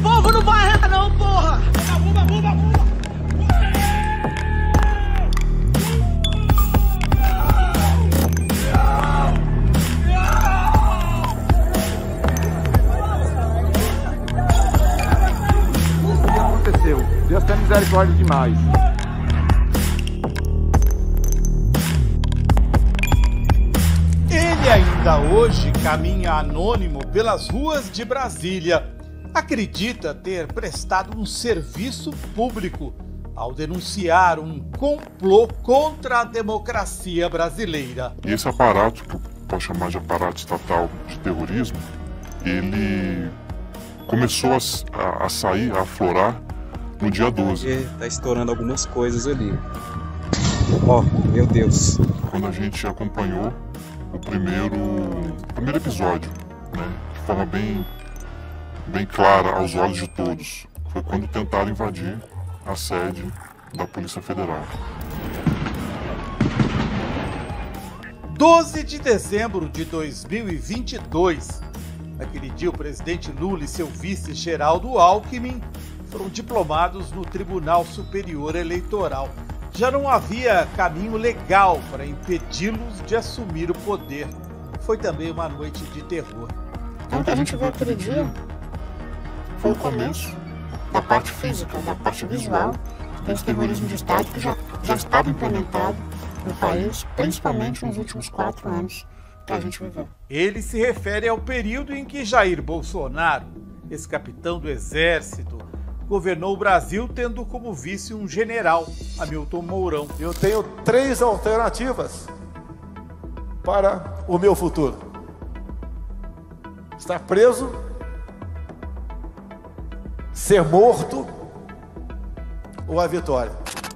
Povo não vai arretar não, porra! O que aconteceu? Deus tem misericórdia demais. Ele ainda hoje caminha anônimo pelas ruas de Brasília. Acredita ter prestado um serviço público ao denunciar um complô contra a democracia brasileira. E esse aparato, que eu posso chamar de aparato estatal de terrorismo, ele começou a sair, a aflorar no dia 12. Tá estourando algumas coisas ali. Ó, meu Deus. Quando a gente acompanhou o primeiro episódio, né, de forma bem clara aos olhos de todos, foi quando tentaram invadir a sede da Polícia Federal. 12 de dezembro de 2022. Naquele dia, o presidente Lula e seu vice Geraldo Alckmin foram diplomados no Tribunal Superior Eleitoral. Já não havia caminho legal para impedi-los de assumir o poder. Foi também uma noite de terror. Então o que a gente viu aquele dia foi o começo da parte física, da parte visual desse terrorismo de Estado que já estava implementado no país, principalmente nos últimos 4 anos que a gente viveu. Ele se refere ao período em que Jair Bolsonaro, ex-capitão do Exército, governou o Brasil tendo como vice um general, Hamilton Mourão. Eu tenho 3 alternativas para o meu futuro: estar preso, ser morto ou a vitória.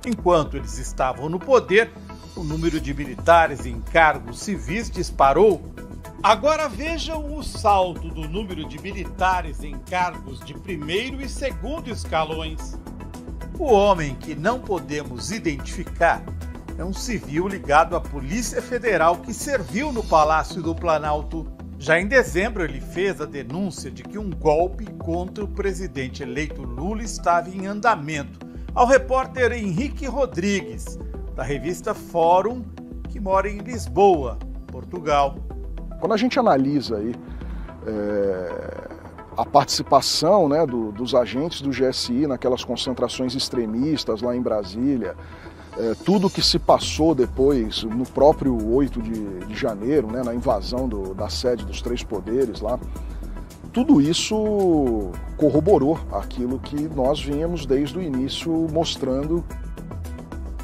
Enquanto eles estavam no poder, o número de militares em cargos civis disparou. Agora vejam o salto do número de militares em cargos de primeiro e segundo escalões. O homem que não podemos identificar é um civil ligado à Polícia Federal que serviu no Palácio do Planalto. Já em dezembro, ele fez a denúncia de que um golpe contra o presidente eleito Lula estava em andamento ao repórter Henrique Rodrigues, da revista Fórum, que mora em Lisboa, Portugal. Quando a gente analisa aí a participação, né, dos agentes do GSI naquelas concentrações extremistas lá em Brasília, tudo que se passou depois no próprio 8 de janeiro, né, na invasão da sede dos 3 poderes lá, tudo isso corroborou aquilo que nós vínhamos desde o início mostrando.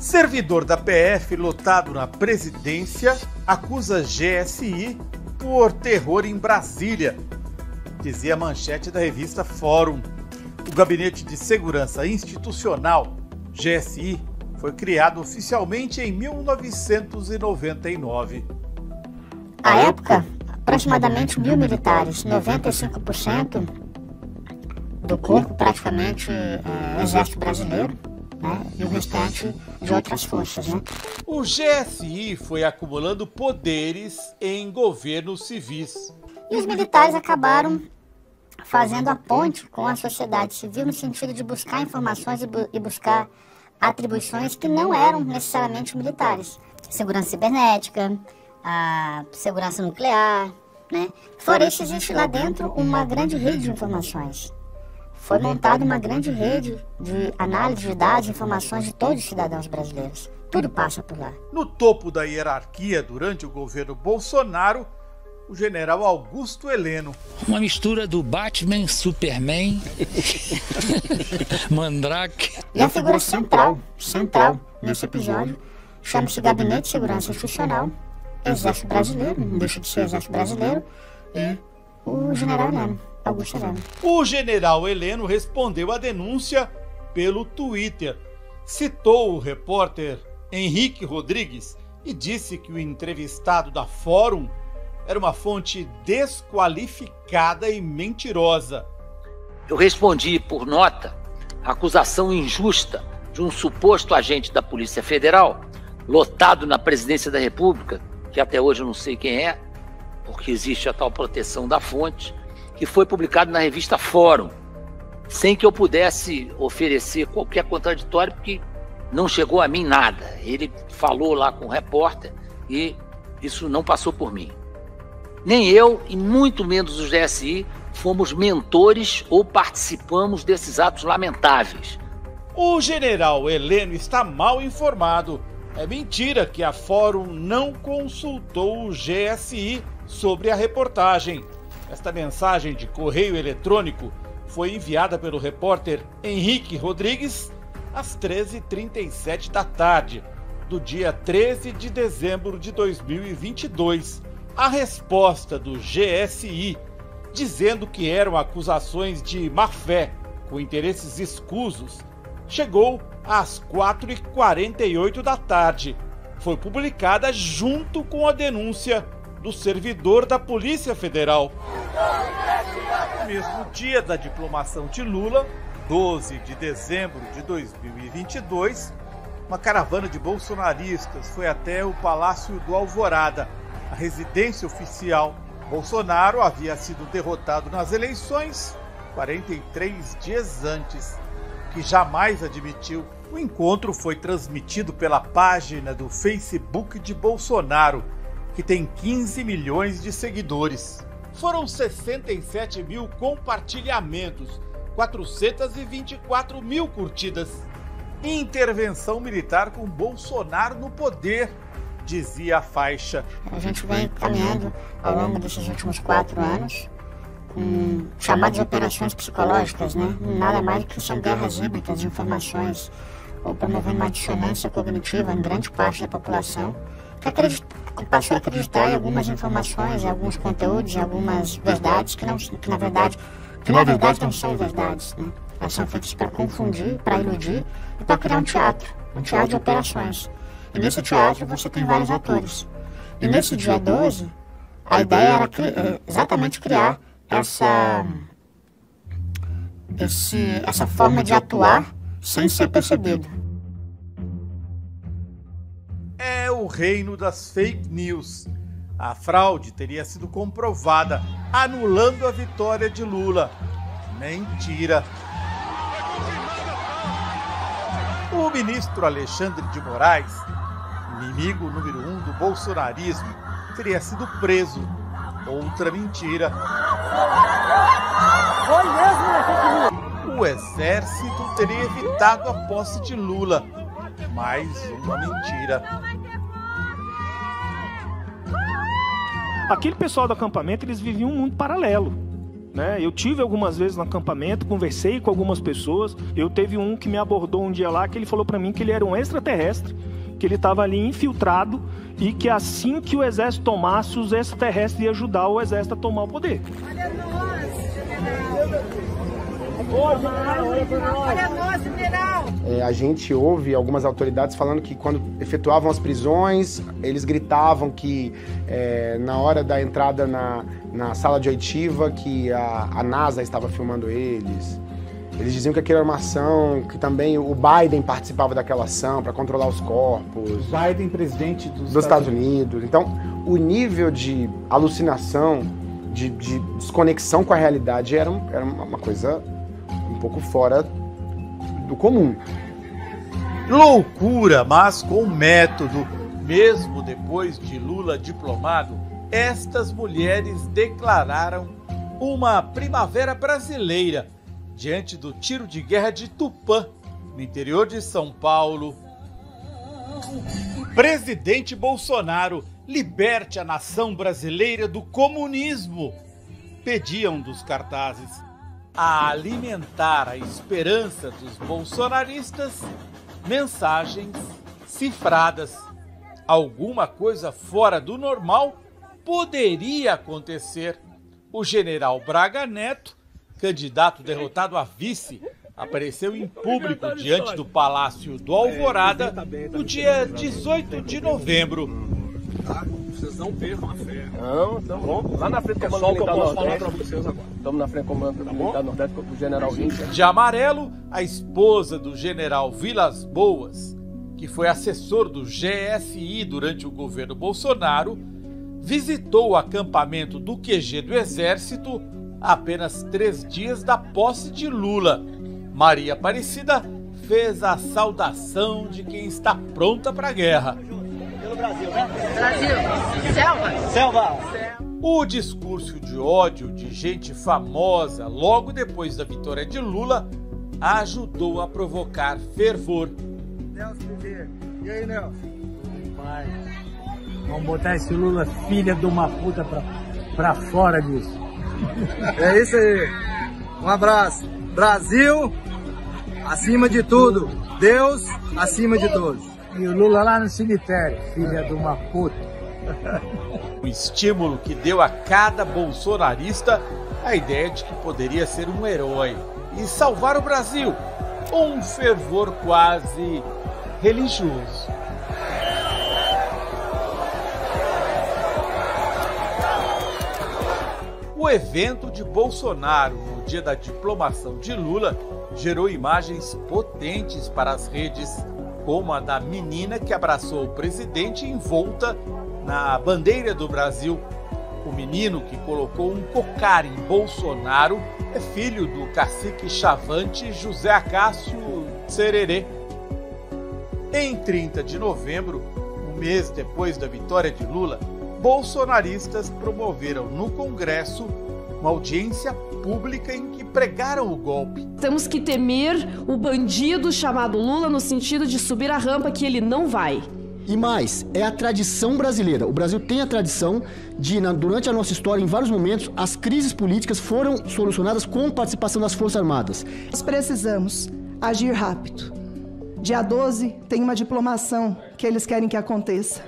Servidor da PF lotado na presidência acusa GSI por terror em Brasília, dizia a manchete da revista Fórum. O Gabinete de Segurança Institucional, GSI, foi criado oficialmente em 1999. À época, aproximadamente 1.000 militares, 95% do corpo praticamente o Exército Brasileiro, né, e o restante de outras forças. Né? O GSI foi acumulando poderes em governos civis. E os militares acabaram fazendo a ponte com a sociedade civil no sentido de buscar informações e buscar atribuições que não eram necessariamente militares. Segurança cibernética, a segurança nuclear, né? Fora isso, existe lá dentro uma grande rede de informações. Foi montada uma grande rede de análise de dados e informações de todos os cidadãos brasileiros. Tudo passa por lá. No topo da hierarquia, durante o governo Bolsonaro, o general Augusto Heleno. Uma mistura do Batman, Superman, Mandrake. E a figura central nesse episódio chama-se Gabinete de Segurança Institucional, Exército Brasileiro, não deixa de ser Exército Brasileiro, e o general Heleno, Augusto Heleno. O general Heleno respondeu à denúncia pelo Twitter. Citou o repórter Henrique Rodrigues e disse que o entrevistado da Fórum era uma fonte desqualificada e mentirosa. Eu respondi por nota a acusação injusta de um suposto agente da Polícia Federal lotado na presidência da República, que até hoje eu não sei quem é, porque existe a tal proteção da fonte, que foi publicado na revista Fórum, sem que eu pudesse oferecer qualquer contraditório, porque não chegou a mim nada. Ele falou lá com o repórter e isso não passou por mim. Nem eu, e muito menos o GSI, fomos mentores ou participamos desses atos lamentáveis. O general Heleno está mal informado. É mentira que a Fórum não consultou o GSI sobre a reportagem. Esta mensagem de correio eletrônico foi enviada pelo repórter Henrique Rodrigues às 13h37 da tarde, do dia 13 de dezembro de 2022. A resposta do GSI, dizendo que eram acusações de má-fé com interesses escusos, chegou às 4h48 da tarde. Foi publicada junto com a denúncia do servidor da Polícia Federal. No mesmo dia da diplomação de Lula, 12 de dezembro de 2022, uma caravana de bolsonaristas foi até o Palácio do Alvorada, a residência oficial. Bolsonaro havia sido derrotado nas eleições 43 dias antes, que jamais admitiu. O encontro foi transmitido pela página do Facebook de Bolsonaro, que tem 15 milhões de seguidores. Foram 67 mil compartilhamentos, 424 mil curtidas. Intervenção militar com Bolsonaro no poder, dizia a faixa. A gente vem caminhando ao longo desses últimos 4 anos com chamadas operações psicológicas, né? Nada mais do que são guerras híbridas de informações ou promovendo uma dissonância cognitiva em grande parte da população, que passou a acreditar em algumas informações, em alguns conteúdos, em algumas verdades que na verdade não são verdades, né? Elas são feitas para confundir, para iludir e para criar um teatro de operações. E nesse teatro você tem vários atores. E nesse dia 12, a ideia era exatamente criar essa forma de atuar sem ser percebido. É o reino das fake news. A fraude teria sido comprovada, anulando a vitória de Lula. Mentira. O ministro Alexandre de Moraes, inimigo número 1 do bolsonarismo, teria sido preso. Outra mentira. O exército teria evitado a posse de Lula. Mais uma mentira. Aquele pessoal do acampamento, eles viviam um mundo paralelo, né? Eu tive algumas vezes no acampamento, conversei com algumas pessoas. Eu teve um que me abordou um dia lá, que ele falou pra mim que ele era um extraterrestre, que ele estava ali infiltrado e que assim que o exército tomasse, os extraterrestres iam ajudar o exército a tomar o poder. Olha nós, general! A gente ouve algumas autoridades falando que quando efetuavam as prisões, eles gritavam que na hora da entrada na sala de oitiva, que a NASA estava filmando eles. Eles diziam que aquela era uma ação, que também o Biden participava daquela ação para controlar os corpos. Biden, presidente dos Estados Unidos. Então, o nível de alucinação, de desconexão com a realidade era uma coisa um pouco fora do comum. Loucura, mas com método. Mesmo depois de Lula diplomado, estas mulheres declararam uma primavera brasileira diante do tiro de guerra de Tupã, no interior de São Paulo. Presidente Bolsonaro, liberte a nação brasileira do comunismo, pediam dos cartazes. A alimentar a esperança dos bolsonaristas, mensagens cifradas. Alguma coisa fora do normal poderia acontecer. O general Braga Neto, candidato derrotado a vice, apareceu em público diante do Palácio do Alvorada no dia 18 de novembro. Vocês não percam a fé. Não, vamos lá na frente do Comando Militar Nordeste. Estamos na frente do Comando Militar Nordeste com o general Índia. De amarelo, a esposa do general Vilas Boas que foi assessor do GSI durante o governo Bolsonaro, visitou o acampamento do QG do Exército a apenas 3 dias da posse de Lula. Maria Aparecida fez a saudação de quem está pronta para a guerra. Pelo Brasil, né? Brasil, selva. Selva. O discurso de ódio de gente famosa logo depois da vitória de Lula ajudou a provocar fervor. Nelson Bezerra. E aí, Nelson? Pai, vamos botar esse Lula, filha de uma puta, pra fora disso. É isso aí. Um abraço. Brasil, acima de tudo. Deus, acima de todos. E o Lula lá no cemitério, filha de uma puta. O estímulo que deu a cada bolsonarista a ideia de que poderia ser um herói e salvar o Brasil. Um fervor quase religioso. O evento de Bolsonaro no dia da diplomação de Lula gerou imagens potentes para as redes, como a da menina que abraçou o presidente envolta na bandeira do Brasil. O menino que colocou um cocar em Bolsonaro é filho do cacique chavante José Acácio Sererê. Em 30 de novembro, um mês depois da vitória de Lula, bolsonaristas promoveram no Congresso uma audiência pública em que pregaram o golpe. Temos que temer o bandido chamado Lula no sentido de subir a rampa que ele não vai. E mais, é a tradição brasileira. O Brasil tem a tradição de, durante a nossa história, em vários momentos, as crises políticas foram solucionadas com participação das Forças Armadas. Nós precisamos agir rápido. Dia 12 tem uma diplomação que eles querem que aconteça.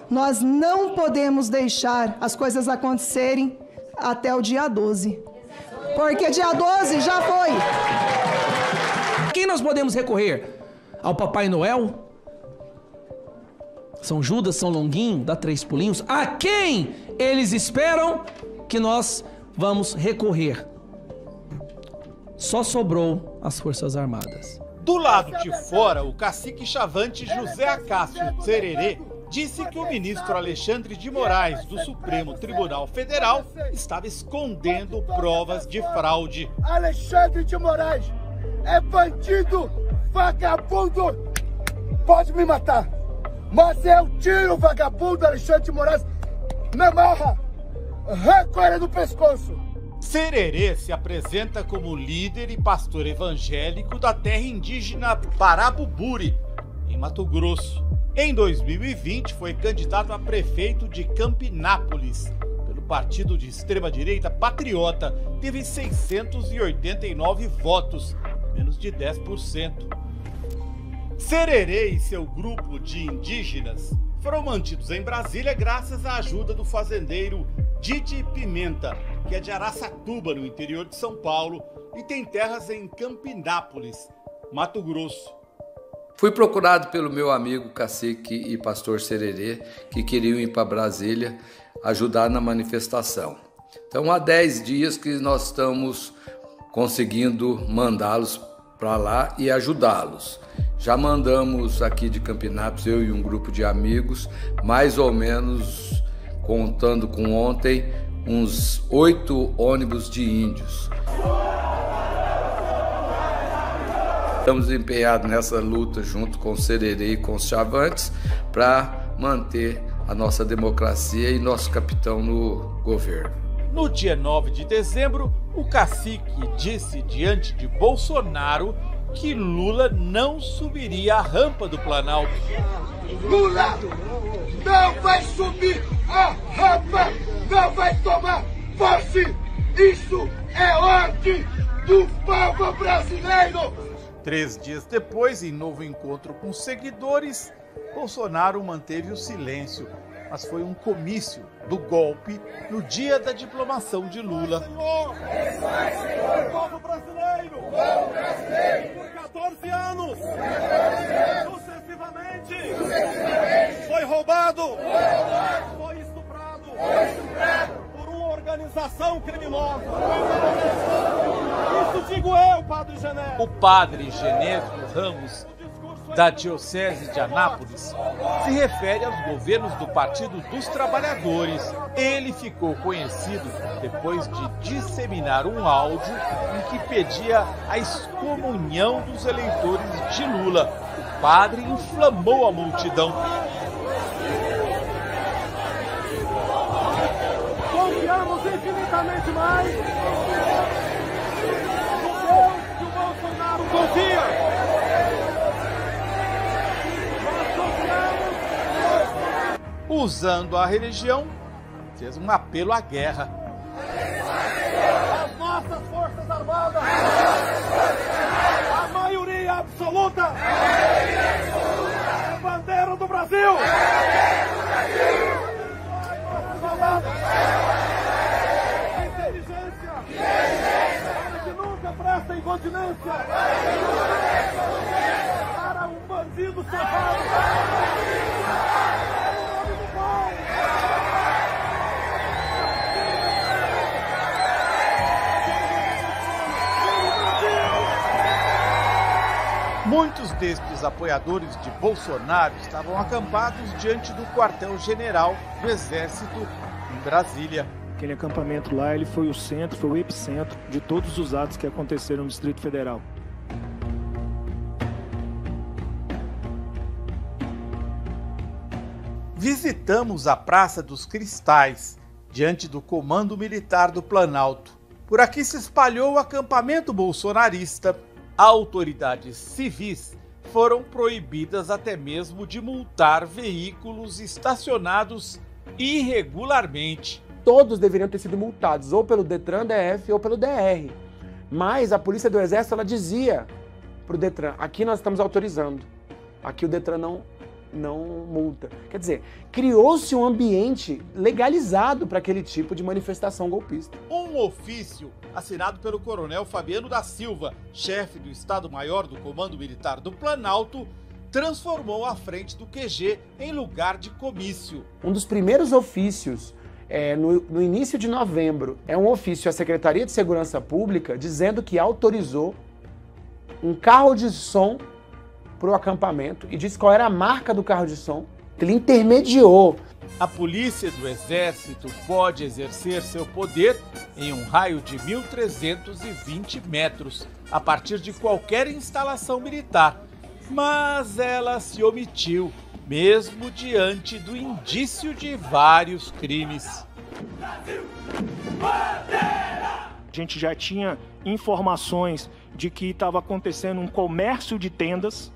Nós não podemos deixar as coisas acontecerem até o dia 12. Porque dia 12 já foi. Quem nós podemos recorrer? Ao Papai Noel? São Judas, São Longuinho, dá 3 pulinhos. A quem eles esperam que nós vamos recorrer? Só sobrou as Forças Armadas. Do lado de fora, o cacique chavante José Acácio Sererê disse que o ministro Alexandre de Moraes, do Supremo Tribunal Federal, estava escondendo provas de fraude. Alexandre de Moraes é bandido, vagabundo, pode me matar, mas eu tiro o vagabundo Alexandre de Moraes na marra, recolha no pescoço. Sererê se apresenta como líder e pastor evangélico da terra indígena Parabuburi, em Mato Grosso. Em 2020, foi candidato a prefeito de Campinápolis pelo partido de extrema-direita Patriota. Teve 689 votos, menos de 10%. Sererê e seu grupo de indígenas foram mantidos em Brasília graças à ajuda do fazendeiro Didi Pimenta, que é de Araçatuba, no interior de São Paulo, e tem terras em Campinápolis, Mato Grosso. Fui procurado pelo meu amigo cacique e pastor Sererê, que queriam ir para Brasília ajudar na manifestação. Então há 10 dias que nós estamos conseguindo mandá-los para lá e ajudá-los. Já mandamos aqui de Campinápolis, eu e um grupo de amigos, mais ou menos, contando com ontem, uns 8 ônibus de índios. Estamos empenhados nessa luta junto com o Sererê e com os chavantes para manter a nossa democracia e nosso capitão no governo. No dia 9 de dezembro, o cacique disse diante de Bolsonaro que Lula não subiria a rampa do Planalto. Lula não vai subir a rampa, não vai tomar posse. Isso é ordem do povo brasileiro. 3 dias depois, em novo encontro com seguidores, Bolsonaro manteve o silêncio, mas foi um comício do golpe no dia da diplomação de Lula. O povo brasileiro, por 14 anos, sucessivamente, foi roubado, foi estuprado por uma organização criminosa. Isso digo eu, Padre Genésio. O padre Genésio Ramos da Diocese de Anápolis, se refere aos governos do Partido dos Trabalhadores. Ele ficou conhecido depois de disseminar um áudio em que pedia a excomunhão dos eleitores de Lula. O padre inflamou a multidão. Confiamos infinitamente mais no Deus que o Bolsonaro confia. Usando a religião, fez um apelo à guerra. As nossas Forças Armadas, a maioria absoluta, a bandeira do Brasil. A inteligência, para que nunca presta incontinência, para um bandido safado. Muitos destes apoiadores de Bolsonaro estavam acampados diante do quartel-general do Exército em Brasília. Aquele acampamento lá, ele foi o centro, foi o epicentro de todos os atos que aconteceram no Distrito Federal. Visitamos a Praça dos Cristais, diante do Comando Militar do Planalto. Por aqui se espalhou o acampamento bolsonarista. Autoridades civis foram proibidas até mesmo de multar veículos estacionados irregularmente. Todos deveriam ter sido multados, ou pelo Detran DF ou pelo DR. Mas a Polícia do Exército, ela dizia para o Detran, aqui nós estamos autorizando, aqui o Detran não multa. Quer dizer, criou-se um ambiente legalizado para aquele tipo de manifestação golpista. Um ofício assinado pelo coronel Fabiano da Silva, chefe do Estado-Maior do Comando Militar do Planalto, transformou a frente do QG em lugar de comício. Um dos primeiros ofícios, no início de novembro, é um ofício à Secretaria de Segurança Pública dizendo que autorizou um carro de som para o acampamento e disse qual era a marca do carro de som. Ele intermediou. A polícia do Exército pode exercer seu poder em um raio de 1.320 metros, a partir de qualquer instalação militar. Mas ela se omitiu, mesmo diante do indício de vários crimes. A gente já tinha informações de que estava acontecendo um comércio de tendas,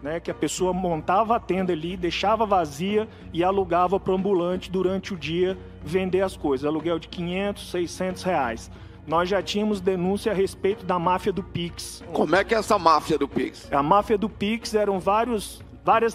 né, que a pessoa montava a tenda ali, deixava vazia e alugava para o ambulante durante o dia vender as coisas. Aluguel de 500, 600 reais. Nós já tínhamos denúncia a respeito da máfia do Pix. Como é que é essa máfia do Pix? A máfia do Pix eram várias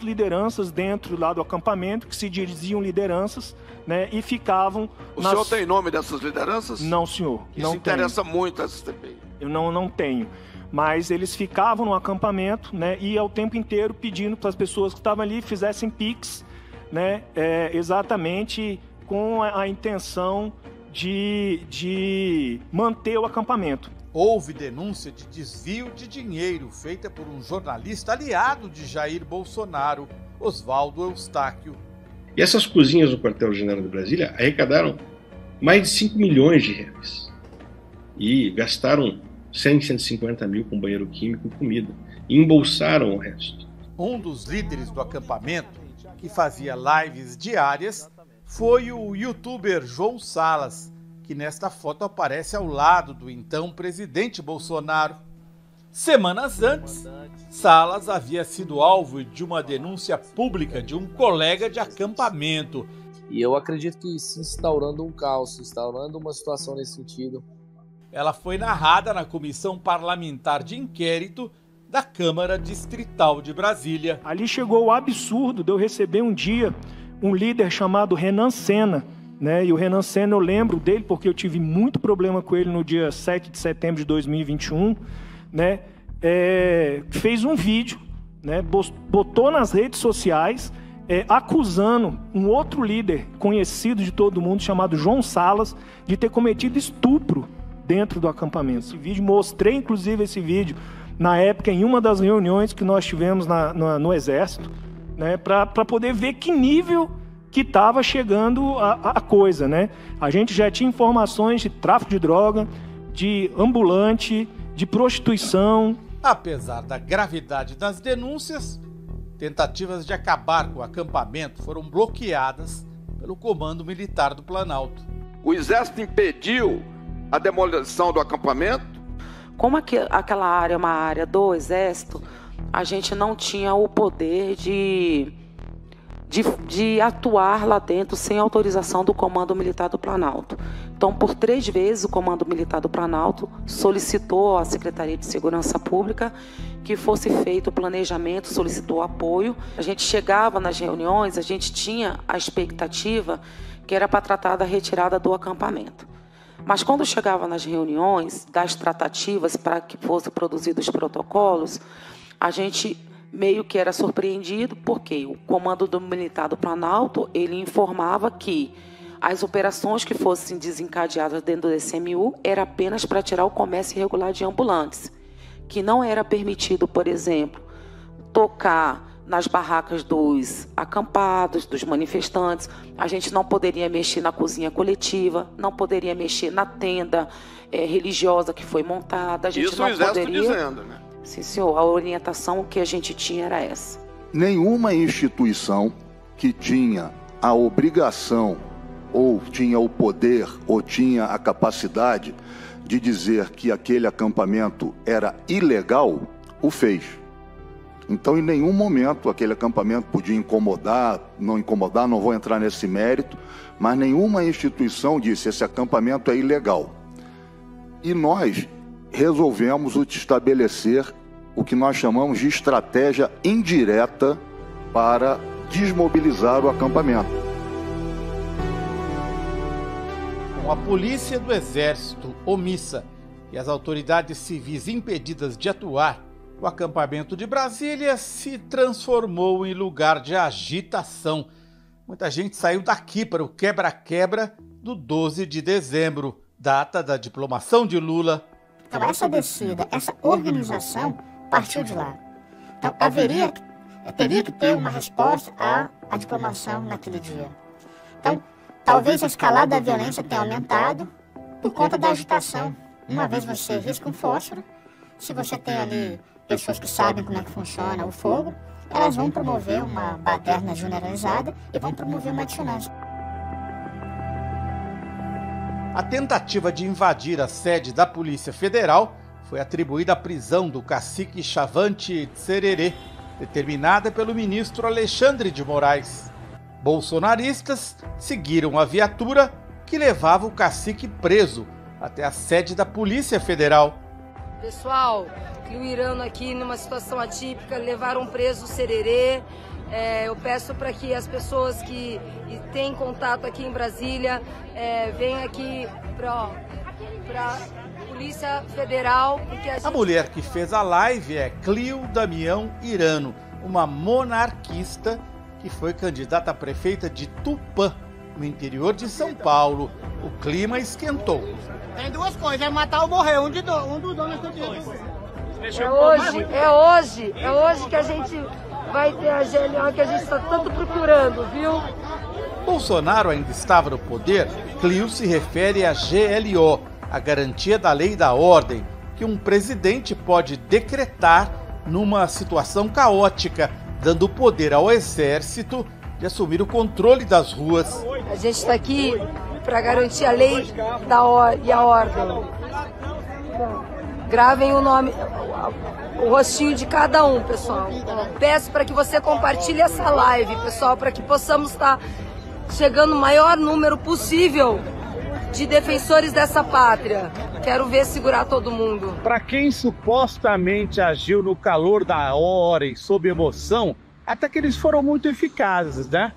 lideranças dentro lá do acampamento que se diziam lideranças, né, e ficavam... O senhor tem nome dessas lideranças? Não, senhor. Isso interessa muito a STPI. Eu não tenho. Mas eles ficavam no acampamento, né, e ao tempo inteiro pedindo para as pessoas que estavam ali fizessem Pix, né, exatamente com a intenção de manter o acampamento. Houve denúncia de desvio de dinheiro feita por um jornalista aliado de Jair Bolsonaro, Oswaldo Eustáquio. E essas cozinhas do quartel-general de Brasília arrecadaram mais de 5 milhões de reais e gastaram 150 mil com banheiro químico e comida, e embolsaram o resto. Um dos líderes do acampamento, que fazia lives diárias, foi o youtuber João Salas, que nesta foto aparece ao lado do então presidente Bolsonaro. Semanas antes, Salas havia sido alvo de uma denúncia pública de um colega de acampamento. E eu acredito que se instaurando um caos, se instaurando uma situação nesse sentido. Ela foi narrada na Comissão Parlamentar de Inquérito da Câmara Distrital de Brasília. Ali chegou o absurdo de eu receber um dia um líder chamado Renan Senna, né? E o Renan Senna, eu lembro dele porque eu tive muito problema com ele no dia 7 de setembro de 2021, né? Fez um vídeo, né? Botou nas redes sociais acusando um outro líder conhecido de todo mundo chamado João Salas de ter cometido estupro dentro do acampamento. Esse vídeo, mostrei inclusive esse vídeo na época, em uma das reuniões que nós tivemos no Exército, né, para poder ver que nível que estava chegando a coisa, né? A gente já tinha informações de tráfico de droga, de ambulante, de prostituição. Apesar da gravidade das denúncias, tentativas de acabar com o acampamento foram bloqueadas pelo Comando Militar do Planalto. O Exército impediu a demolição do acampamento? Como aquela área é uma área do Exército, a gente não tinha o poder de atuar lá dentro sem autorização do Comando Militar do Planalto. Então, por 3 vezes, o Comando Militar do Planalto solicitou à Secretaria de Segurança Pública que fosse feito o planejamento, solicitou apoio. A gente chegava nas reuniões, a gente tinha a expectativa que era para tratar da retirada do acampamento. Mas quando chegava nas reuniões, das tratativas para que fossem produzidos os protocolos, a gente meio que era surpreendido, porque o Comando Militar do Planalto, ele informava que as operações que fossem desencadeadas dentro do DCMU era apenas para tirar o comércio irregular de ambulantes, que não era permitido, por exemplo, tocar nas barracas dos acampados, dos manifestantes. A gente não poderia mexer na cozinha coletiva, não poderia mexer na tenda religiosa que foi montada. A gente Isso não o Exército poderia... dizendo, né? Sim, senhor. A orientação que a gente tinha era essa. Nenhuma instituição que tinha a obrigação, ou tinha o poder, ou tinha a capacidade de dizer que aquele acampamento era ilegal, o fez. Então, em nenhum momento aquele acampamento podia incomodar, não vou entrar nesse mérito, mas nenhuma instituição disse esse acampamento é ilegal. E nós resolvemos estabelecer o que nós chamamos de estratégia indireta para desmobilizar o acampamento. Com a polícia do Exército omissa e as autoridades civis impedidas de atuar, o acampamento de Brasília se transformou em lugar de agitação. Muita gente saiu daqui para o quebra-quebra do 12 de dezembro, data da diplomação de Lula. Então essa descida, essa organização partiu de lá. Então teria que ter uma resposta à diplomação naquele dia. Então talvez a escalada da violência tenha aumentado por conta da agitação. Uma vez você risca um fósforo, se você tem ali pessoas que sabem como é que funciona o fogo, elas vão promover uma baderna generalizada e vão promover uma dissonância. A tentativa de invadir a sede da Polícia Federal foi atribuída à prisão do cacique Chavante Tsererê, determinada pelo ministro Alexandre de Moraes. Bolsonaristas seguiram a viatura que levava o cacique preso até a sede da Polícia Federal. Pessoal, Clio Irano aqui numa situação atípica, levaram preso o Sererê. Eu peço para que as pessoas que têm contato aqui em Brasília venham aqui para a Polícia Federal. Porque a mulher que fez a live é Clio Damião Irano, uma monarquista que foi candidata a prefeita de Tupã, no interior de São Paulo. O clima esquentou. Tem duas coisas, é matar ou morrer, um dos dois nós temos. É hoje que a gente vai ter a GLO que a gente está tanto procurando, viu? Bolsonaro ainda estava no poder, Clio se refere à GLO, a garantia da lei e da ordem, que um presidente pode decretar numa situação caótica, dando poder ao exército de assumir o controle das ruas. A gente está aqui para garantir a lei e a ordem. Gravem o nome, o rostinho de cada um, pessoal. Peço para que você compartilhe essa live, pessoal, para que possamos estar chegando o maior número possível de defensores dessa pátria. Quero ver segurar todo mundo. Para quem supostamente agiu no calor da hora e sob emoção, até que eles foram muito eficazes, né?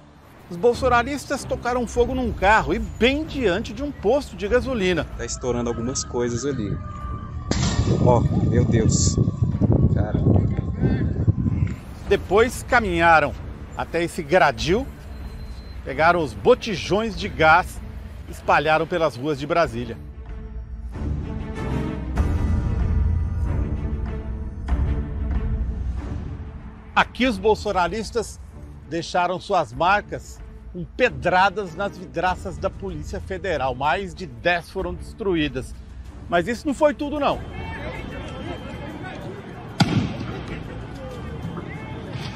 Os bolsonaristas tocaram fogo num carro e bem diante de um posto de gasolina. Tá estourando algumas coisas ali. Ó, meu Deus. Cara. Depois caminharam até esse gradil, pegaram os botijões de gás e espalharam pelas ruas de Brasília. Aqui os bolsonaristas deixaram suas marcas com pedradas nas vidraças da Polícia Federal. Mais de 10 foram destruídas. Mas isso não foi tudo, não.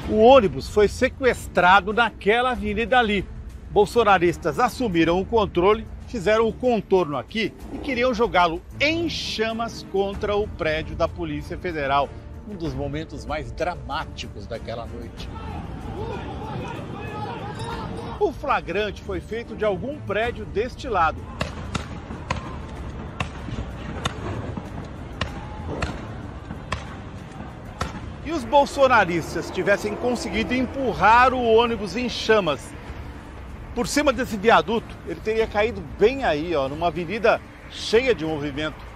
O ônibus foi sequestrado naquela avenida ali. Bolsonaristas assumiram o controle, fizeram o contorno aqui e queriam jogá-lo em chamas contra o prédio da Polícia Federal. Um dos momentos mais dramáticos daquela noite. O flagrante foi feito de algum prédio deste lado. E os bolsonaristas tivessem conseguido empurrar o ônibus em chamas por cima desse viaduto, ele teria caído bem aí, ó, numa avenida cheia de movimento.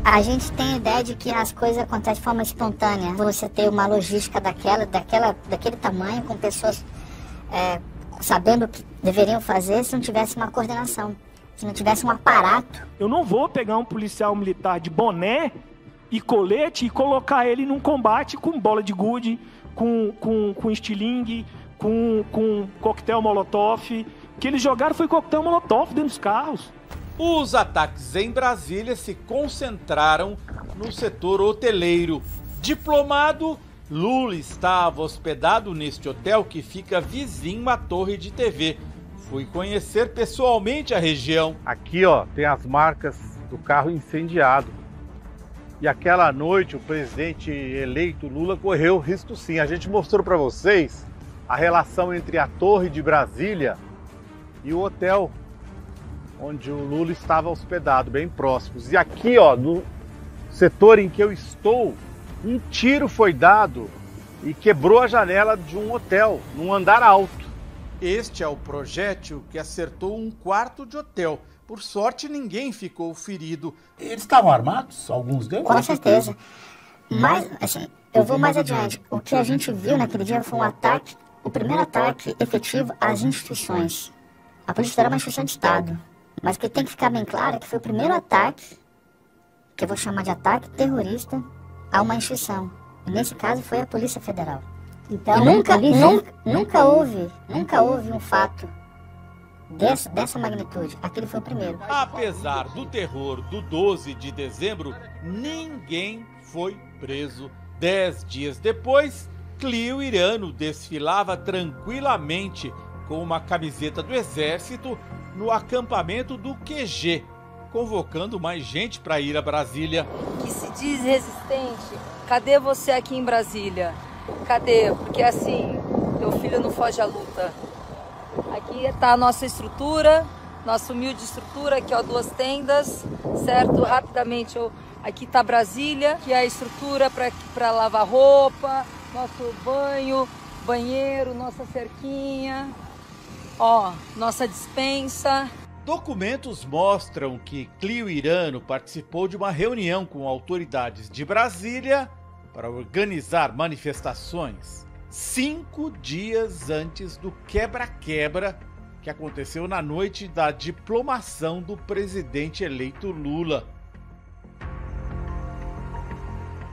A gente tem a ideia de que as coisas acontecem de forma espontânea. Você ter uma logística daquele tamanho, com pessoas sabendo o que deveriam fazer, se não tivesse uma coordenação, se não tivesse um aparato. Eu não vou pegar um policial militar de boné e colete e colocar ele num combate com bola de gude, com estilingue, com coquetel molotov. O que eles jogaram foi coquetel molotov dentro dos carros. Os ataques em Brasília se concentraram no setor hoteleiro. Diplomado, Lula estava hospedado neste hotel que fica vizinho à torre de TV. Fui conhecer pessoalmente a região. Aqui, ó, tem as marcas do carro incendiado. E aquela noite o presidente eleito Lula correu risco sim. A gente mostrou para vocês a relação entre a torre de Brasília e o hotel onde o Lula estava hospedado, bem próximos. E aqui, ó, no setor em que eu estou, um tiro foi dado e quebrou a janela de um hotel, num andar alto. Este é o projétil que acertou um quarto de hotel. Por sorte, ninguém ficou ferido. Eles estavam armados? Alguns deles? Com certeza. Mas, assim, eu vou mais adiante. O que a gente viu naquele dia foi um ataque, o primeiro ataque efetivo às instituições. A Polícia Federal é uma instituição de Estado. Mas o que tem que ficar bem claro é que foi o primeiro ataque, que eu vou chamar de ataque terrorista, a uma instituição. E nesse caso foi a Polícia Federal. Então, nunca houve um fato dessa magnitude. Aquele foi o primeiro. Apesar do terror do 12 de dezembro, ninguém foi preso. 10 dias depois, Cleo Irano desfilava tranquilamente com uma camiseta do Exército no acampamento do QG, convocando mais gente para ir a Brasília. Que se diz resistente, cadê você aqui em Brasília? Cadê? Porque assim, teu filho não foge à luta. Aqui está a nossa estrutura, nossa humilde estrutura, aqui ó, 2 tendas, certo? Rapidamente, aqui está Brasília, que é a estrutura para lavar roupa, nosso banheiro, nossa cerquinha, ó, nossa despensa. Documentos mostram que Cleo Irano participou de uma reunião com autoridades de Brasília para organizar manifestações 5 dias antes do quebra-quebra que aconteceu na noite da diplomação do presidente eleito Lula.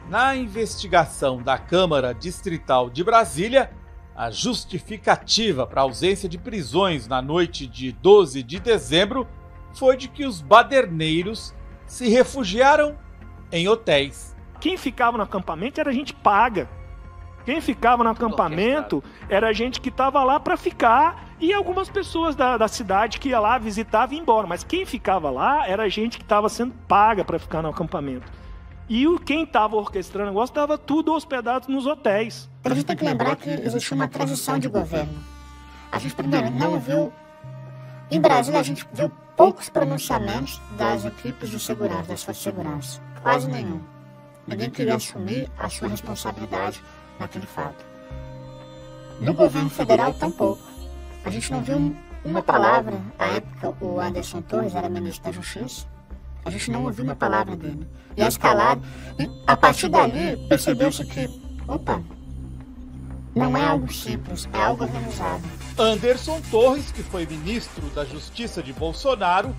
Na investigação da Câmara Distrital de Brasília, a justificativa para a ausência de prisões na noite de 12 de dezembro foi de que os baderneiros se refugiaram em hotéis. Quem ficava no acampamento era gente paga. Quem ficava no acampamento era gente que estava lá para ficar e algumas pessoas da cidade que ia lá, visitava e ia embora. Mas quem ficava lá era gente que estava sendo paga para ficar no acampamento. E quem estava orquestrando o negócio estava tudo hospedado nos hotéis. A gente tem que lembrar que existe uma transição de governo. A gente primeiro não viu... Em Brasília a gente viu poucos pronunciamentos das equipes de segurança, das forças de segurança. Quase nenhum. Ninguém queria assumir a sua responsabilidade naquele fato. No governo federal, tampouco. A gente não viu uma palavra. À época, o Anderson Torres era ministro da Justiça. A gente não ouviu uma palavra dele. E a escalada... E a partir dali, percebeu-se que... Opa! Não é algo simples, é algo organizado. Anderson Torres, que foi ministro da Justiça de Bolsonaro,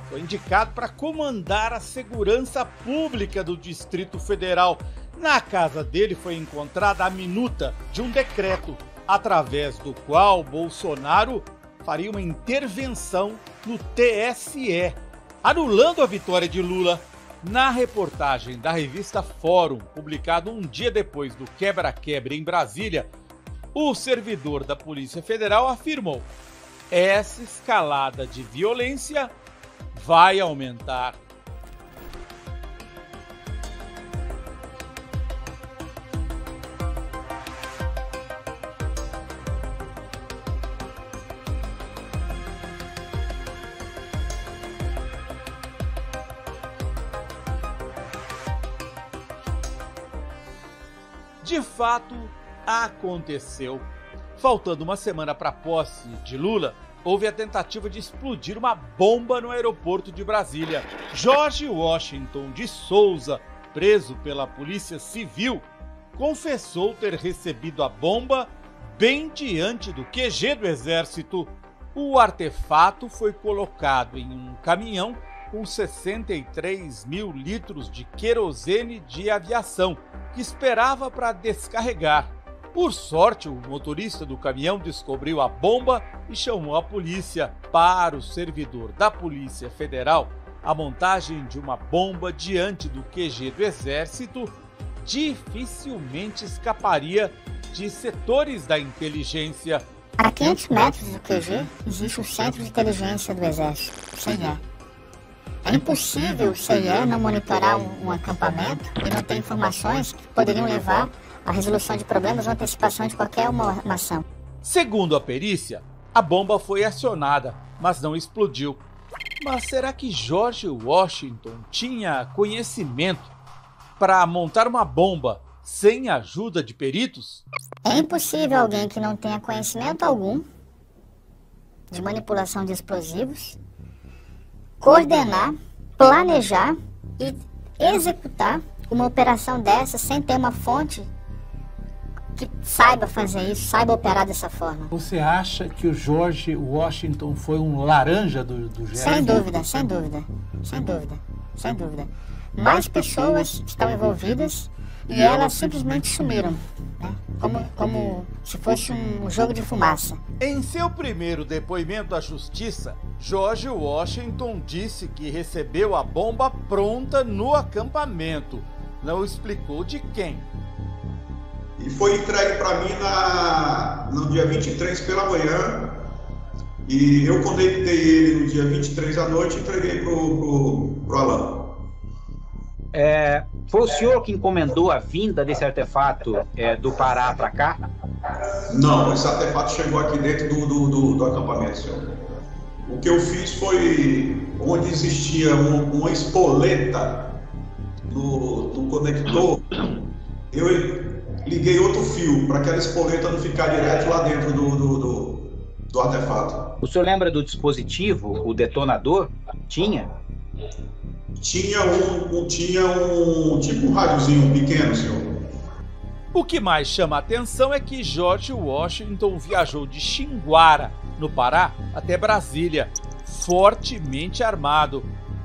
foi indicado para comandar a segurança pública do Distrito Federal. Na casa dele foi encontrada a minuta de um decreto, através do qual Bolsonaro faria uma intervenção no TSE, anulando a vitória de Lula. Na reportagem da revista Fórum, publicado um dia depois do quebra-quebra em Brasília, o servidor da Polícia Federal afirmou: essa escalada de violência vai aumentar. De fato, aconteceu. Faltando uma semana para a posse de Lula, houve a tentativa de explodir uma bomba no aeroporto de Brasília. Jorge Washington de Souza, preso pela Polícia Civil, confessou ter recebido a bomba bem diante do QG do Exército. O artefato foi colocado em um caminhão com 63 mil litros de querosene de aviação, que esperava para descarregar. Por sorte, o motorista do caminhão descobriu a bomba e chamou a polícia. Para o servidor da Polícia Federal, a montagem de uma bomba diante do QG do Exército dificilmente escaparia de setores da inteligência. A 500 metros do QG existe o Centro de Inteligência do Exército, CIE. É impossível o CIE não monitorar um acampamento e não ter informações que poderiam levar à resolução de problemas ou antecipação de qualquer uma ação. Segundo a perícia, a bomba foi acionada, mas não explodiu. Mas será que George Washington tinha conhecimento para montar uma bomba sem a ajuda de peritos? É impossível alguém que não tenha conhecimento algum de manipulação de explosivos coordenar, planejar e executar uma operação dessa sem ter uma fonte que saiba fazer isso, saiba operar dessa forma. Você acha que o George Washington foi um laranja do GR? Sem dúvida, sem dúvida, sem dúvida, sem dúvida. Mais pessoas estão envolvidas e elas simplesmente sumiram, né? Como se fosse um jogo de fumaça. Em seu primeiro depoimento à justiça, George Washington disse que recebeu a bomba pronta no acampamento. Não explicou de quem. E foi entregue para mim no dia 23 pela manhã. E eu conectei ele no dia 23 à noite e entreguei pro Alan. Foi o senhor que encomendou a vinda desse artefato do Pará para cá? Não, esse artefato chegou aqui dentro do acampamento, senhor. O que eu fiz foi, onde existia uma espoleta no conector, eu liguei outro fio para aquela espoleta não ficar direto lá dentro do artefato. O senhor lembra do dispositivo, o detonador? Tinha? Tinha um tipo um rádiozinho pequeno, senhor. O que mais chama a atenção é que George Washington viajou de Xinguara, no Pará, até Brasília, fortemente armado,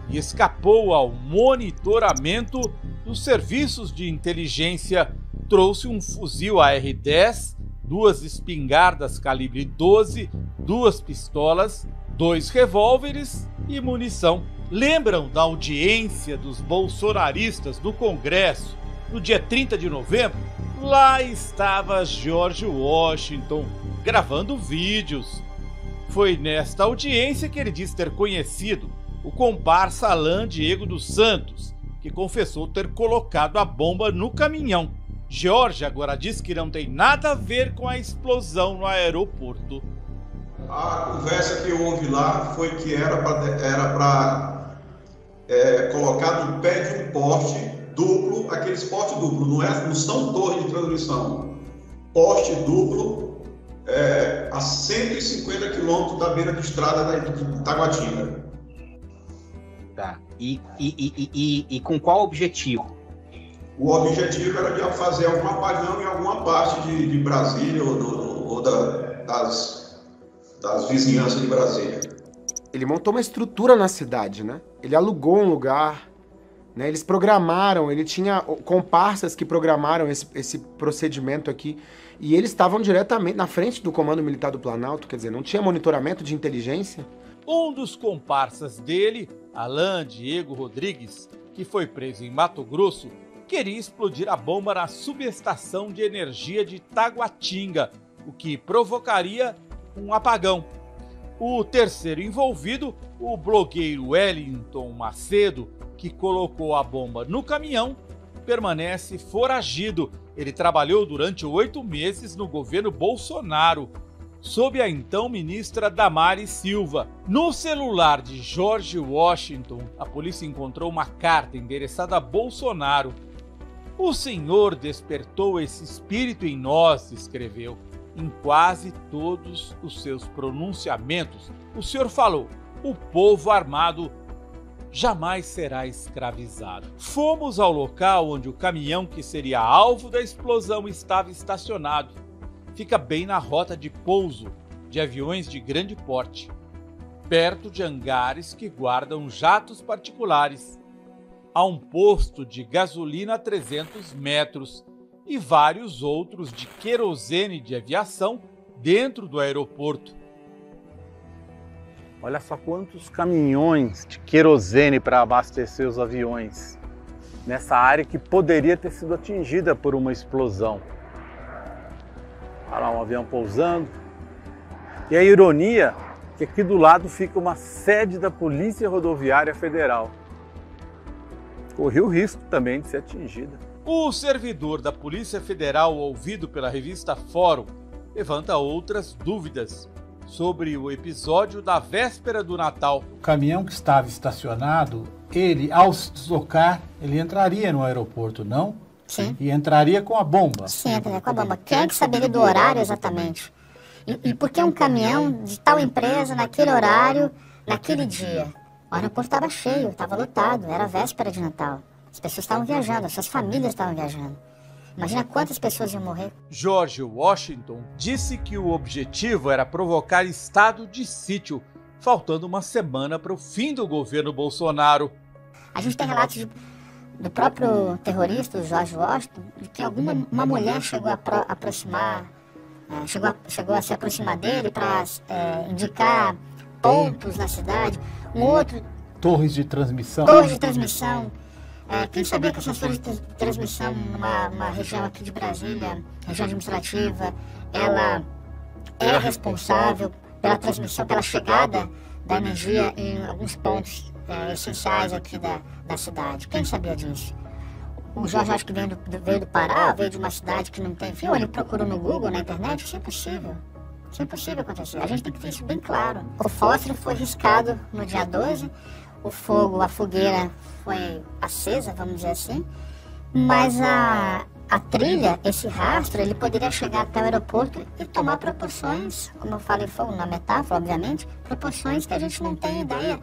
e escapou ao monitoramento dos serviços de inteligência. Trouxe um fuzil AR-10, 2 espingardas calibre 12, 2 pistolas, 2 revólveres e munição. Lembram da audiência dos bolsonaristas no Congresso, no dia 30 de novembro? Lá estava George Washington, gravando vídeos. Foi nesta audiência que ele disse ter conhecido o comparsa Alain Diego dos Santos, que confessou ter colocado a bomba no caminhão. George agora diz que não tem nada a ver com a explosão no aeroporto. A conversa que houve lá foi que era para colocar no pé de um poste duplo, aqueles postes duplos, não são torres de transmissão. Poste duplo a 150 quilômetros da beira de estrada de Taguatinga. Tá. E com qual objetivo? O objetivo era de fazer algum apagão em alguma parte de Brasília ou das vizinhanças de Brasília. ele montou uma estrutura na cidade, né? Ele alugou um lugar, né? Eles programaram, ele tinha comparsas que programaram esse procedimento aqui, e eles estavam diretamente na frente do Comando Militar do Planalto, quer dizer, não tinha monitoramento de inteligência. Um dos comparsas dele, Alain Diego Rodrigues, que foi preso em Mato Grosso, queria explodir a bomba na subestação de energia de Taguatinga, o que provocaria um apagão. O terceiro envolvido, o blogueiro Wellington Macedo, que colocou a bomba no caminhão, permanece foragido. Ele trabalhou durante 8 meses no governo Bolsonaro, sob a então ministra Damares Silva. No celular de George Washington, a polícia encontrou uma carta endereçada a Bolsonaro. O senhor despertou esse espírito em nós, escreveu. Em quase todos os seus pronunciamentos, o senhor falou: o povo armado jamais será escravizado. Fomos ao local onde o caminhão que seria alvo da explosão estava estacionado. Fica bem na rota de pouso de aviões de grande porte, perto de hangares que guardam jatos particulares. Há um posto de gasolina a 300 metros e vários outros de querosene de aviação dentro do aeroporto. Olha só quantos caminhões de querosene para abastecer os aviões nessa área que poderia ter sido atingida por uma explosão. Olha lá um avião pousando. E a ironia é que aqui do lado fica uma sede da Polícia Rodoviária Federal. Corria o risco também de ser atingida. O servidor da Polícia Federal, ouvido pela revista Fórum, levanta outras dúvidas sobre o episódio da véspera do Natal. O caminhão que estava estacionado, ele, ao se deslocar, ele entraria no aeroporto, não? Sim. E entraria com a bomba. Sim, entraria com a bomba. Quem é que saberia do horário exatamente? E por que um caminhão de tal empresa, naquele horário, naquele dia? O aeroporto estava cheio, estava lotado, era véspera de Natal. As pessoas estavam viajando, as suas famílias estavam viajando. Imagina quantas pessoas iam morrer. George Washington disse que o objetivo era provocar estado de sítio, faltando uma semana para o fim do governo Bolsonaro. A gente tem relatos do próprio terrorista, o George Washington, de que uma mulher chegou a aproximar, chegou a se aproximar dele para indicar pontos na cidade. Um outro... Torres de transmissão. Torres de transmissão. Quem sabia que essas torres de transmissão numa região aqui de Brasília, região administrativa, ela é responsável pela transmissão, pela chegada da energia em alguns pontos essenciais aqui da cidade. Quem sabia disso? O Jorge acho que veio do Pará, veio de uma cidade que não tem fio, ele procurou no Google, na internet, isso é impossível. Isso é impossível acontecer. A gente tem que ter isso bem claro. O fósforo foi riscado no dia 12, o fogo, a fogueira foi acesa, vamos dizer assim, mas a trilha, esse rastro, ele poderia chegar até o aeroporto e tomar proporções, como eu falei, fogo na metáfora, obviamente, proporções que a gente não tem ideia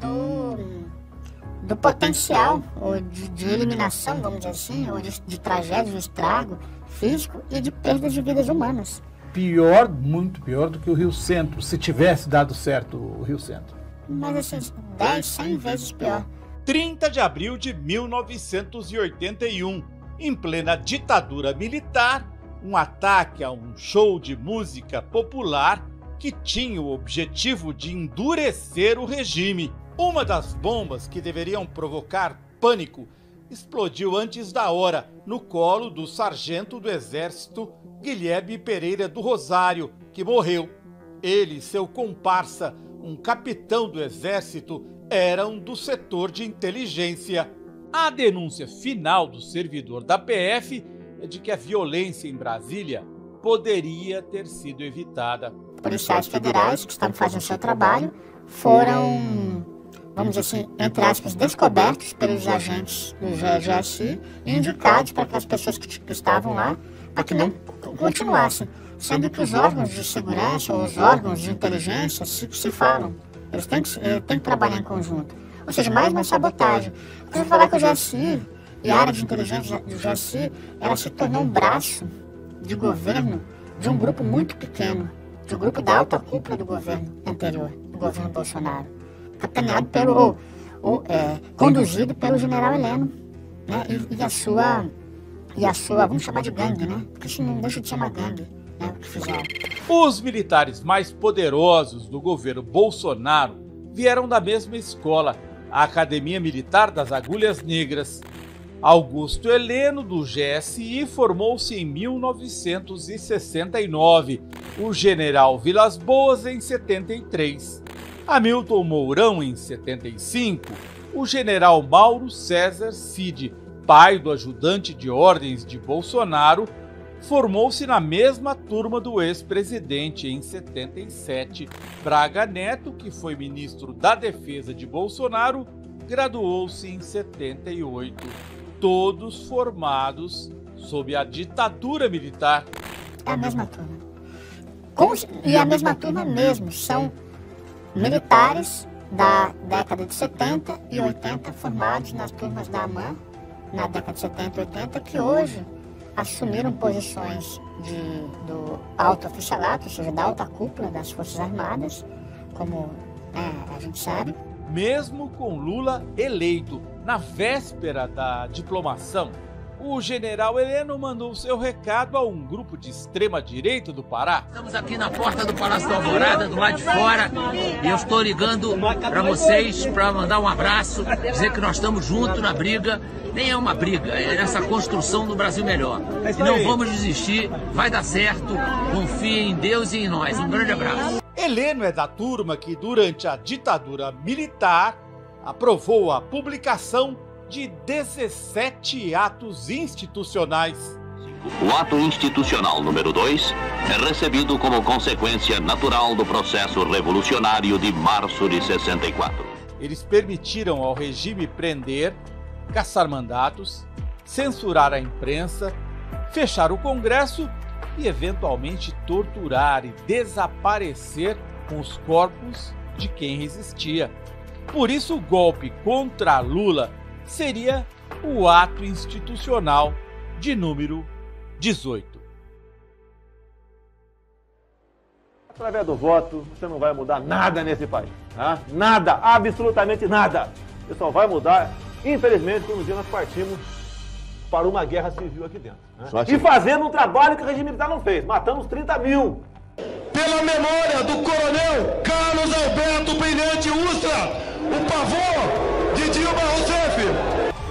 do potencial ou de eliminação, vamos dizer assim, ou de tragédia, de estrago físico e de perdas de vidas humanas. Pior, muito pior do que o Rio Centro, se tivesse dado certo o Rio Centro. Mas assim, 10, 100 vezes pior. 30 de abril de 1981, em plena ditadura militar, um ataque a um show de música popular que tinha o objetivo de endurecer o regime. Uma das bombas que deveriam provocar pânico explodiu antes da hora no colo do sargento do Exército Guilherme Pereira do Rosário, que morreu. Ele e seu comparsa, um capitão do Exército, eram do setor de inteligência. A denúncia final do servidor da PF é de que a violência em Brasília poderia ter sido evitada. Policiais federais que estavam fazendo seu trabalho foram, vamos dizer assim, entre aspas, descobertos pelos agentes do GSI e indicados para que as pessoas que estavam lá, para que não continuassem. Sendo que os órgãos de segurança ou os órgãos de inteligência se falam. Eles têm que trabalhar em conjunto. Ou seja, mais uma sabotagem. Eu vou falar que o GSI e a área de inteligência do GSI, ela se tornou um braço de governo de um grupo muito pequeno, de um grupo da alta cúpula do governo anterior. governo Bolsonaro, capitaneado conduzido pelo general Heleno, né? E a sua, vamos chamar de gangue, né? Porque isso não deixa de chamar gangue, né? O que fizeram. Os militares mais poderosos do governo Bolsonaro vieram da mesma escola, a Academia Militar das Agulhas Negras. Augusto Heleno, do GSI, formou-se em 1969, o general Vilas Boas em 73, Hamilton Mourão em 75, o general Mauro César Cid, pai do ajudante de ordens de Bolsonaro, formou-se na mesma turma do ex-presidente em 77. Braga Neto, que foi ministro da Defesa de Bolsonaro, graduou-se em 78. Todos formados sob a ditadura militar. É a mesma turma. E a mesma turma mesmo, são militares da década de 70 e 80, formados nas turmas da AMAN, na década de 70 e 80, que hoje assumiram posições do alto oficialato, ou seja, da alta cúpula das Forças Armadas, como a gente sabe. Mesmo com Lula eleito na véspera da diplomação, o general Heleno mandou seu recado a um grupo de extrema-direita do Pará. Estamos aqui na porta do Palácio da Alvorada, do lado de fora, e eu estou ligando para vocês para mandar um abraço, dizer que nós estamos juntos na briga. Nem é uma briga, é nessa construção do Brasil melhor. E não vamos desistir, vai dar certo, confiem em Deus e em nós. Um grande abraço. Heleno é da turma que, durante a ditadura militar, aprovou a publicação de 17 atos institucionais. O ato institucional número 2 é recebido como consequência natural do processo revolucionário de março de 64. Eles permitiram ao regime prender, caçar mandatos, censurar a imprensa, fechar o Congresso e, eventualmente, torturar e desaparecer com os corpos de quem resistia. Por isso, o golpe contra Lula seria o ato institucional de número 18. Através do voto, você não vai mudar nada nesse país. Tá? Nada, absolutamente nada. Você só vai mudar, infelizmente, quando um dia nós partimos para uma guerra civil aqui dentro. Né? E fazendo um trabalho que o regime militar não fez. Matamos 30 mil. Pela memória do coronel Carlos Alberto Brilhante Ustra, o pavor de Dilma Rousseff.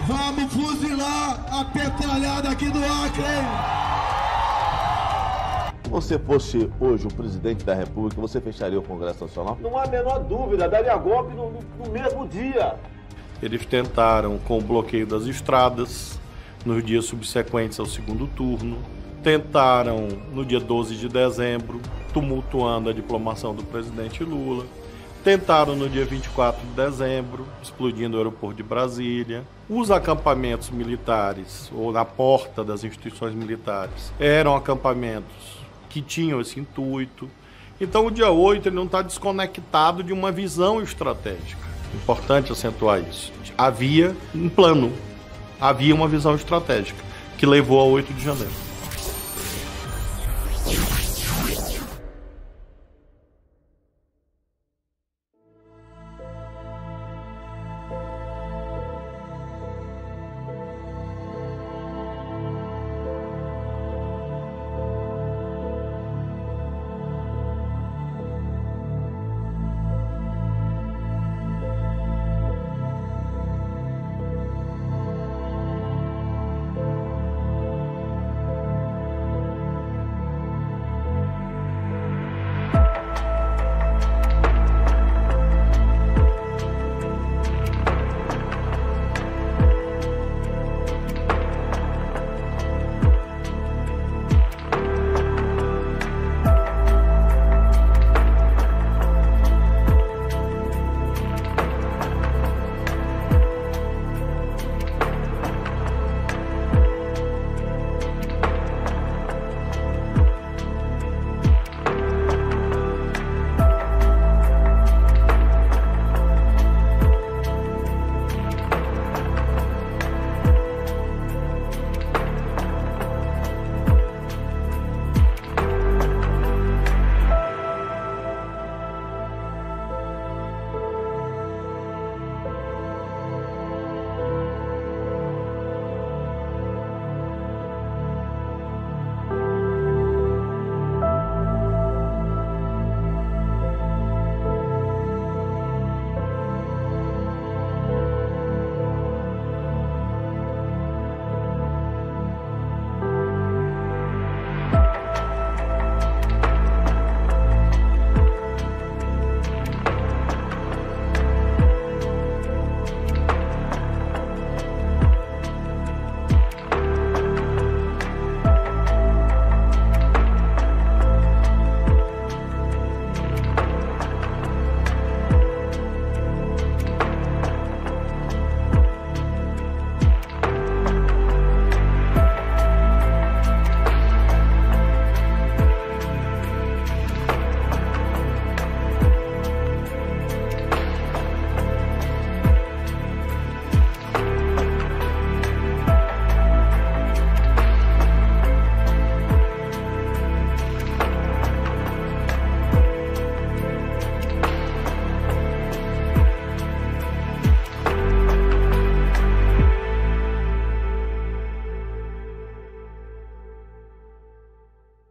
Vamos fuzilar a petralhada aqui do Acre. Se você fosse hoje o presidente da República, você fecharia o Congresso Nacional? Não há a menor dúvida, daria golpe no mesmo dia. Eles tentaram com o bloqueio das estradas nos dias subsequentes ao segundo turno, tentaram no dia 12 de dezembro, tumultuando a diplomação do presidente Lula, tentaram no dia 24 de dezembro, explodindo o aeroporto de Brasília. Os acampamentos militares, ou na porta das instituições militares, eram acampamentos que tinham esse intuito. Então o dia 8 ele não está desconectado de uma visão estratégica. Importante acentuar isso. Havia um plano, havia uma visão estratégica que levou ao 8 de janeiro.